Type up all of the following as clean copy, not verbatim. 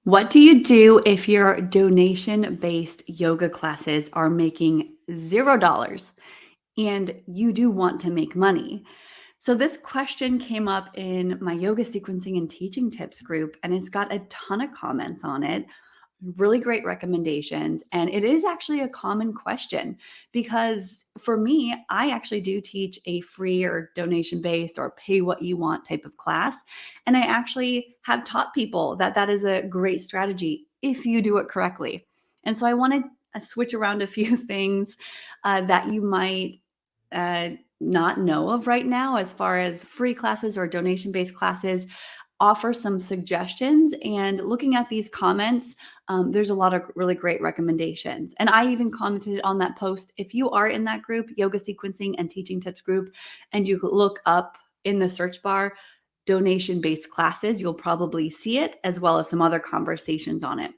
What do you do if your donation-based yoga classes are making $0 and you do want to make money? So this question came up in my yoga sequencing and teaching tips group, and it's got a ton of comments on it, really great recommendations. And it is actually a common question because for me, I actually do teach a free or donation based or pay what you want type of class. And I actually have taught people that that is a great strategy if you do it correctly. And so I wanted to switch around a few things that you might uh, not know of right now as far as free classes or donation based classes, offer some suggestions. And looking at these comments, there's a lot of really great recommendations. And I even commented on that post. If you are in that group, yoga sequencing and teaching tips group, and you look up in the search bar donation based classes, you'll probably see it as well as some other conversations on it.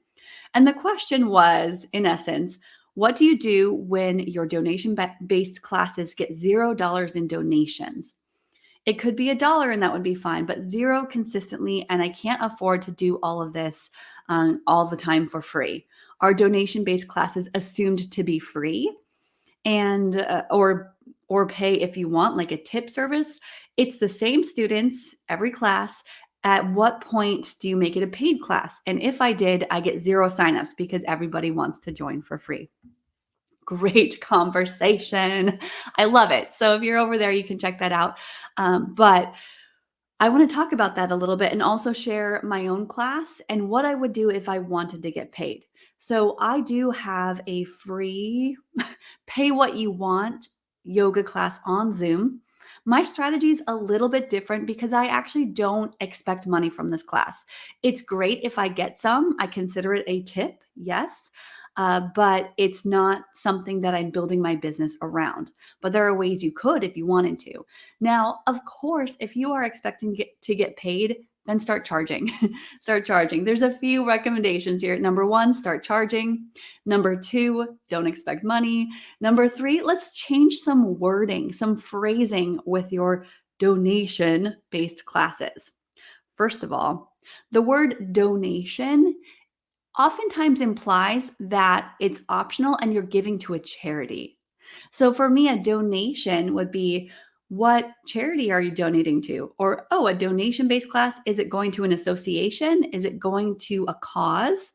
And the question was, in essence, what do you do when your donation based classes get $0 in donations? It could be $1 and that would be fine, but zero consistently. And I can't afford to do all of this all the time for free. Are donation based classes assumed to be free and or pay if you want, like a tip service? It's the same students every class. At what point do you make it a paid class? And if I did, I get zero signups because everybody wants to join for free. Great conversation. I love it. So if you're over there, you can check that out. But I want to talk about that a little bit and also share my own class and what I would do if I wanted to get paid. So I do have a free pay what you want yoga class on Zoom. My strategy is a little bit different because I actually don't expect money from this class. It's great if I get some. I consider it a tip, yes, but it's not something that I'm building my business around. But there are ways you could if you wanted to. Now, of course, if you are expecting to get paid, then start charging. Start charging. There's a few recommendations here. Number one, start charging. Number two, don't expect money. Number three, let's change some wording, some phrasing with your donation based classes. First of all, the word donation oftentimes implies that it's optional and you're giving to a charity. So for me, a donation would be, what charity are you donating to? Or, oh, a donation based class, is it going to an association? Is it going to a cause?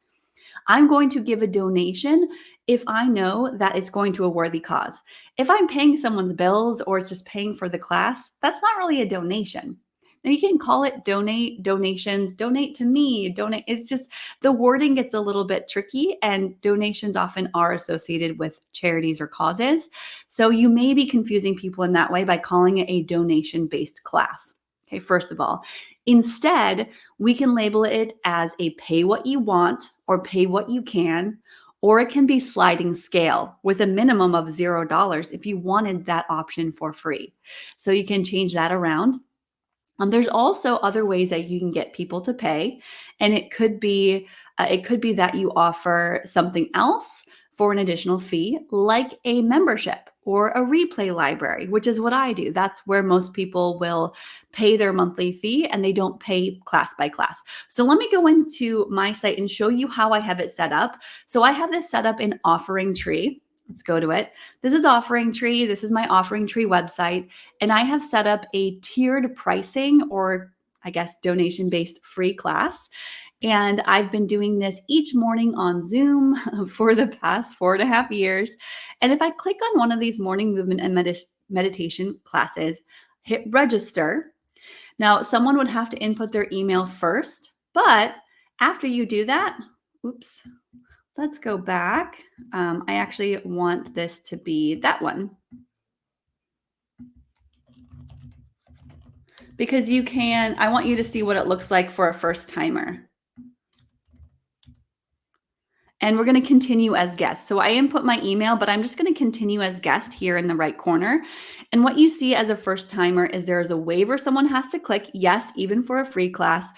I'm going to give a donation if I know that it's going to a worthy cause. If I'm paying someone's bills or it's just paying for the class, that's not really a donation. Now you can call it donate, donations, donate to me, donate. It's just the wording gets a little bit tricky, and donations often are associated with charities or causes. So you may be confusing people in that way by calling it a donation based class. Okay, first of all, instead, we can label it as a pay what you want or pay what you can, or it can be sliding scale with a minimum of $0 if you wanted that option for free. So you can change that around. There's also other ways that you can get people to pay, and it could be that you offer something else for an additional fee, like a membership or a replay library, which is what I do. That's where most people will pay their monthly fee and they don't pay class by class. So let me go into my site and show you how I have it set up. So I have this set up in Offering Tree. Let's go to it. This is Offering Tree. This is my Offering Tree website. And I have set up a tiered pricing, or I guess donation-based free class. And I've been doing this each morning on Zoom for the past 4.5 years. And if I click on one of these morning movement and meditation classes, hit register. Now, someone would have to input their email first, but after you do that, oops, let's go back. I actually want this to be that one, because I want you to see what it looks like for a first timer. And we're going to continue as guest. So I input my email, but I'm just going to continue as guest here in the right corner. And what you see as a first timer is there is a waiver someone has to click, yes, even for a free class,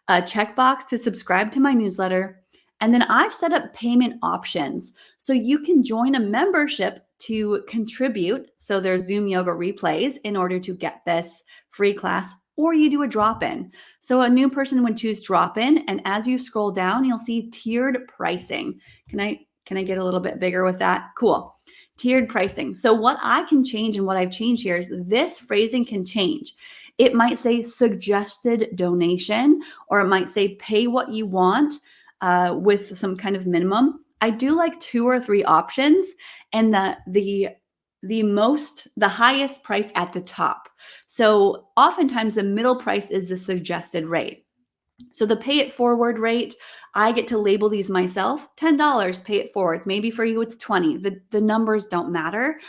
a checkbox to subscribe to my newsletter. And then I've set up payment options. So you can join a membership to contribute. So there's Zoom yoga replays in order to get this free class or you do a drop-in. So a new person would choose drop-in, and as you scroll down, you'll see tiered pricing. Can I get a little bit bigger with that? Cool. Tiered pricing. So what I can change and what I've changed here is this phrasing can change. It might say suggested donation, or it might say pay what you want with some kind of minimum. I do like 2 or 3 options, and the highest price at the top. So oftentimes the middle price is the suggested rate. So the pay it forward rate, I get to label these myself. $10, pay it forward. Maybe for you it's 20. The numbers don't matter.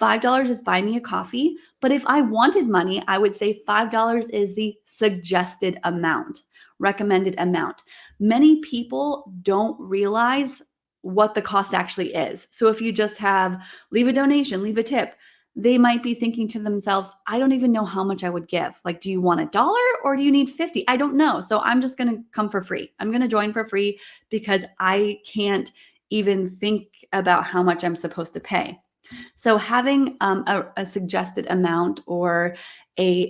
$5 is buy me a coffee. But if I wanted money, I would say $5 is the suggested amount, recommended amount. Many people don't realize what the cost actually is. So if you just have leave a donation, leave a tip, they might be thinking to themselves, I don't even know how much I would give. Like, do you want $1 or do you need 50? I don't know. So I'm just going to come for free. I'm going to join for free because I can't even think about how much I'm supposed to pay. So having a suggested amount or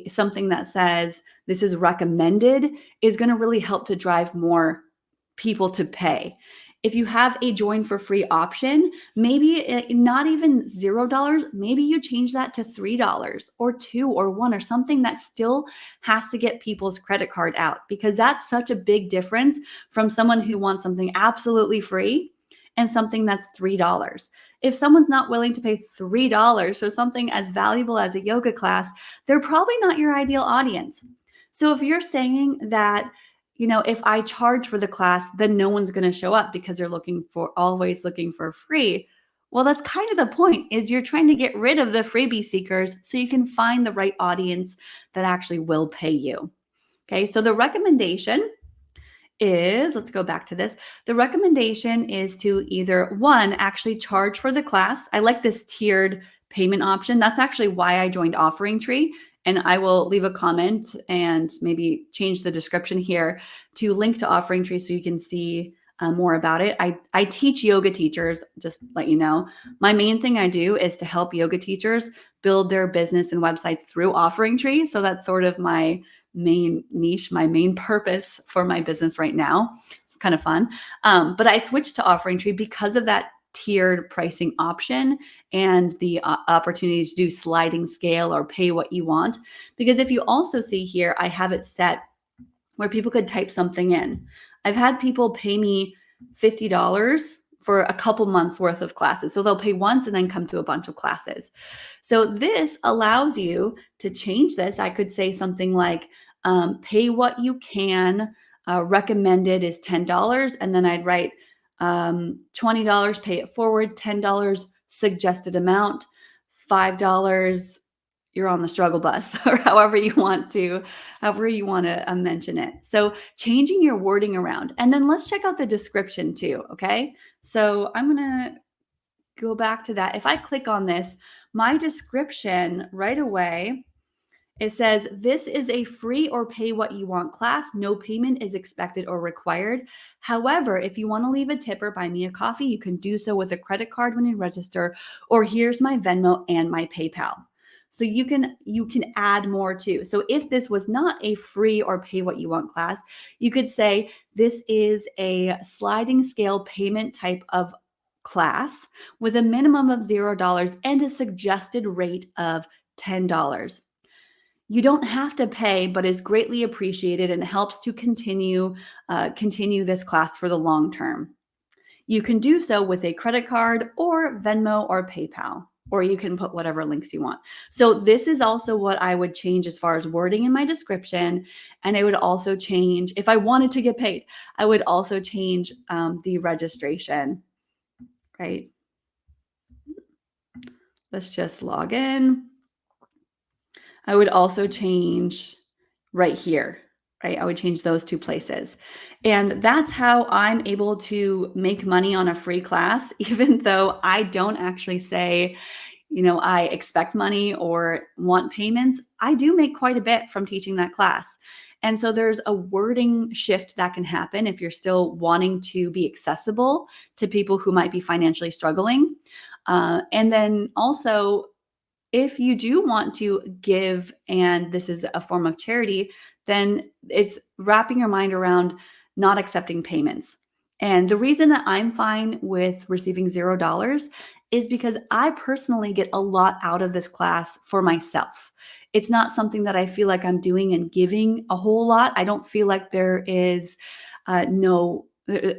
something that says this is recommended is going to really help to drive more people to pay. If you have a join for free option, maybe not even $0, maybe you change that to $3 or 2 or 1 or something that still has to get people's credit card out, because that's such a big difference from someone who wants something absolutely free and something that's $3. If someone's not willing to pay $3 for something as valuable as a yoga class, they're probably not your ideal audience. So if you're saying that, if I charge for the class, then no one's going to show up because they're always looking for free. Well, that's kind of the point, is you're trying to get rid of the freebie seekers so you can find the right audience that actually will pay you. Okay, so the recommendation is, let's go back to this. The recommendation is to either, one, actually charge for the class. I like this tiered payment option. That's actually why I joined Offering Tree. And I will leave a comment and maybe change the description here to link to Offering Tree so you can see more about it. I teach yoga teachers, just let you know. My main thing I do is to help yoga teachers build their business and websites through Offering Tree. So that's sort of my main niche, my main purpose for my business right now. It's kind of fun. But I switched to Offering Tree because of that tiered pricing option and the opportunity to do sliding scale or pay what you want. Because if you also see here, I have it set where people could type something in. I've had people pay me $50 for a couple months worth of classes. So they'll pay once and then come to a bunch of classes. So this allows you to change this. I could say something like, pay what you can, recommended is $10. And then I'd write $20, pay it forward, $10 suggested amount, $5 you're on the struggle bus, or however you want to mention it. So changing your wording around. And then let's check out the description too, okay? So I'm going to go back to that. If I click on this, my description right away, it says, this is a free or pay what you want class. No payment is expected or required. However, if you want to leave a tip or buy me a coffee, you can do so with a credit card when you register, or here's my Venmo and my PayPal. So you can add more too. So if this was not a free or pay what you want class, you could say this is a sliding scale payment type of class with a minimum of $0 and a suggested rate of $10. You don't have to pay, but is greatly appreciated and helps to continue this class for the long term. You can do so with a credit card or Venmo or PayPal, or you can put whatever links you want. So this is also what I would change as far as wording in my description. And I would also change, if I wanted to get paid, I would also change the registration, right? Let's just log in. I would also change right here, right? I would change those 2 places. And that's how I'm able to make money on a free class, even though I don't actually say, I expect money or want payments. I do make quite a bit from teaching that class. And so there's a wording shift that can happen if you're still wanting to be accessible to people who might be financially struggling. And then also, If you do want to give, and this is a form of charity, then it's wrapping your mind around not accepting payments. And the reason that I'm fine with receiving $0 is because I personally get a lot out of this class for myself. It's not something that I feel like I'm doing and giving a whole lot. I don't feel like there is I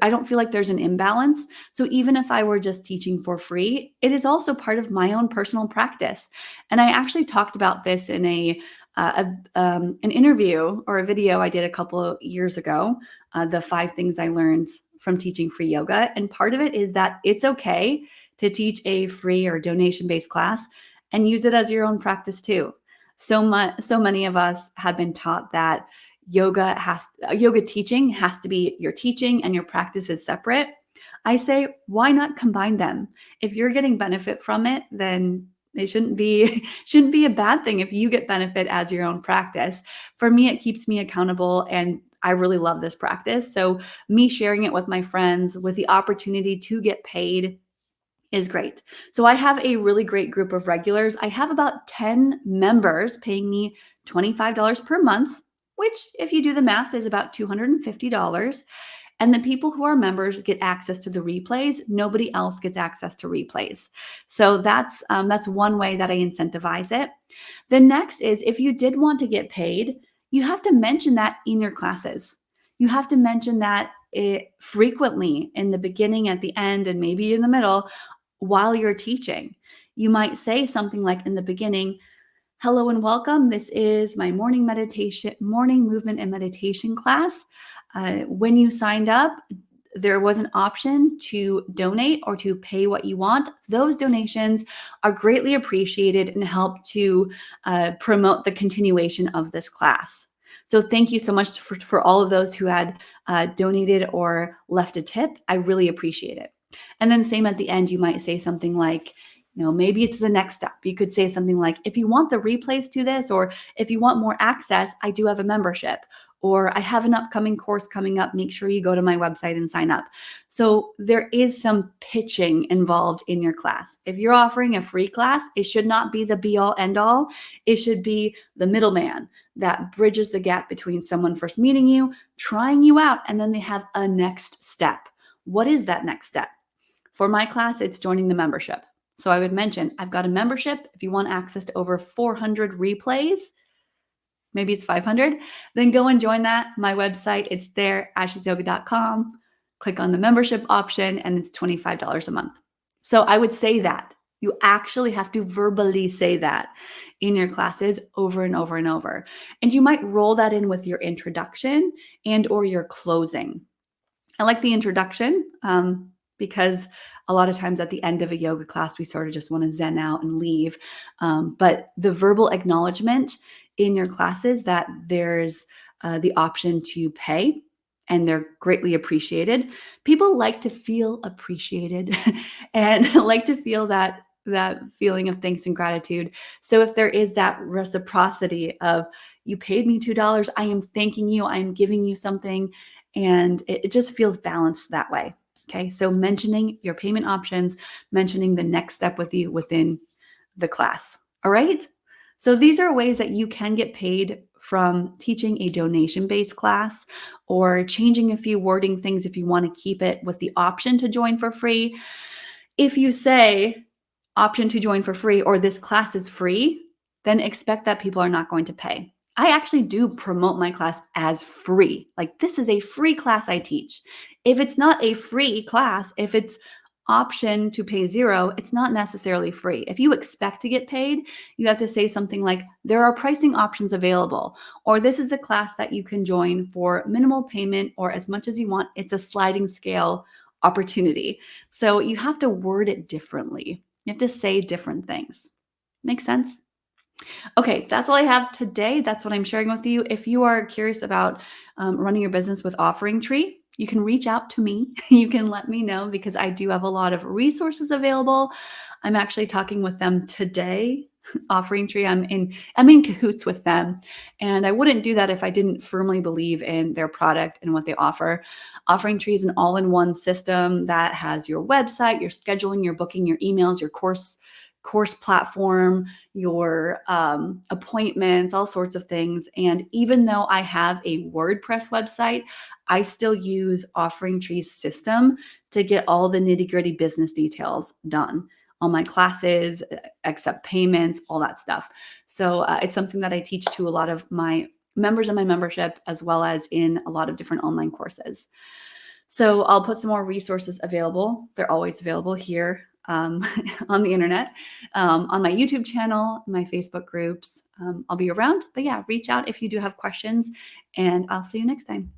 don't feel like there's an imbalance. So even if I were just teaching for free, it is also part of my own personal practice. And I actually talked about this in an interview or a video I did a couple of years ago, the 5 things I learned from teaching free yoga. And part of it is that it's okay to teach a free or donation-based class and use it as your own practice too. So many of us have been taught that yoga teaching has to be your teaching and your practice is separate. I say, why not combine them? If you're getting benefit from it, then it shouldn't be a bad thing if you get benefit as your own practice. For me, it keeps me accountable, and I really love this practice. So me sharing it with my friends with the opportunity to get paid is great. So I have a really great group of regulars. I have about 10 members paying me $25 per month, which, if you do the math, is about $250. And the people who are members get access to the replays. Nobody else gets access to replays. So that's one way that I incentivize it. The next is, if you did want to get paid, you have to mention that in your classes. You have to mention that it frequently in the beginning, at the end, and maybe in the middle while you're teaching. You might say something like in the beginning, hello and welcome. This is my morning movement and meditation class. When you signed up, there was an option to donate or to pay what you want. Those donations are greatly appreciated and help to promote the continuation of this class. So thank you so much for all of those who had donated or left a tip. I really appreciate it. And then same at the end, you might say something like, maybe it's the next step. You could say something like, if you want the replays to this, or if you want more access, I do have a membership, or I have an upcoming course coming up. Make sure you go to my website and sign up. So there is some pitching involved in your class. If you're offering a free class, it should not be the be all end all. It should be the middleman that bridges the gap between someone first meeting you, trying you out, and then they have a next step. What is that next step? For my class, it's joining the membership. So I would mention, I've got a membership. If you want access to over 400 replays, maybe it's 500, then go and join that. My website, it's there, ashesyoga.com. Click on the membership option, and it's $25 a month. So I would say that. You actually have to verbally say that in your classes over and over and over. And you might roll that in with your introduction and or your closing. I like the introduction because a lot of times at the end of a yoga class, we sort of just want to zen out and leave. But the verbal acknowledgement in your classes that there's the option to pay, and they're greatly appreciated. People like to feel appreciated and like to feel that feeling of thanks and gratitude. So if there is that reciprocity of, you paid me $2, I am thanking you, I am giving you something, and it just feels balanced that way. Okay, so mentioning your payment options, mentioning the next step with you within the class. All right, so these are ways that you can get paid from teaching a donation-based class, or changing a few wording things if you want to keep it with the option to join for free. If you say option to join for free, or this class is free, then expect that people are not going to pay. I actually do promote my class as free. Like, this is a free class I teach. If it's not a free class, if it's option to pay $0, it's not necessarily free. If you expect to get paid, you have to say something like, there are pricing options available, or this is a class that you can join for minimal payment or as much as you want. It's a sliding scale opportunity. So you have to word it differently. You have to say different things. Make sense? Okay, that's all I have today. That's what I'm sharing with you. If you are curious about running your business with Offering Tree, you can reach out to me. You can let me know, because I do have a lot of resources available. I'm actually talking with them today. Offering Tree, I'm in cahoots with them, and I wouldn't do that if I didn't firmly believe in their product and what they offer. Offering Tree is an all-in-one system that has your website, your scheduling, your booking, your emails, your course course platform, your appointments, all sorts of things. And even though I have a WordPress website, I still use Offering Tree's system to get all the nitty gritty business details done. All my classes, accept payments, all that stuff. So it's something that I teach to a lot of my members in my membership, as well as in a lot of different online courses. So I'll put some more resources available. They're always available here on the internet, on my YouTube channel, my Facebook groups. I'll be around. But yeah, reach out if you do have questions, and I'll see you next time.